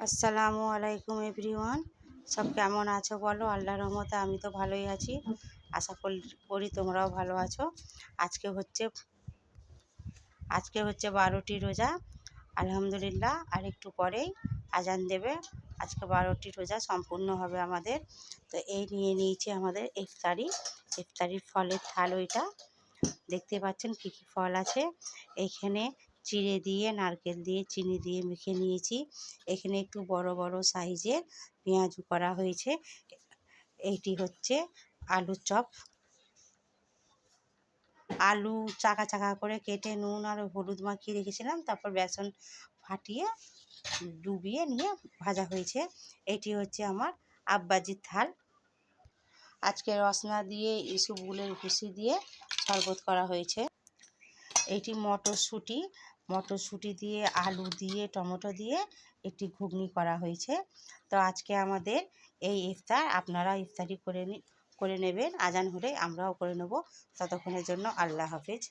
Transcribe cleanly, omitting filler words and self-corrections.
আসসালামু আলাইকুম এভরিওয়ান। সব কেমন আছো বলো? আল্লাহর রহমতে আমি তো ভালোই আছি। আশা করি তোমরাও ভালো আছো। আজকে হচ্ছে আজকে হচ্ছে 12টি রোজা। আলহামদুলিল্লাহ, আর একটু পরেই আজান দেবে। আজকে 12টি রোজা সম্পূর্ণ হবে আমাদের। তো এই নিয়ে নিয়েছি আমাদের ইফতারির ফলের থাল। ওইটা দেখতে পাচ্ছেন কী কী ফল আছে। এইখানে চিড়ে দিয়ে, নারকেল দিয়ে, চিনি দিয়ে মেখে নিয়েছি। এখানে একটু বড় বড় সাইজের পেঁয়াজু করা হয়েছে। এইটি হচ্ছে আলুর চপ। আলু চাকা চাকা করে কেটে নুন আর হলুদ মাখিয়ে রেখেছিলাম, তারপর বেসন ফাটিয়ে ডুবিয়ে নিয়ে ভাজা হয়েছে। এটি হচ্ছে আমার আব্বাজির থাল। আজকে রসনা দিয়ে, ইসবগুলের ভুসি দিয়ে শরবত করা হয়েছে। এইটি মটরশুঁটি দিয়ে, আলু দিয়ে, টমেটো দিয়ে একটি ঘুগনি করা হয়েছে। তো আজকে আমাদের এই ইফতার। আপনারা ইফতারি করে নেবেন। আজান হলে আমরাও করে নেব। ততক্ষণের জন্য আল্লাহ হাফেজ।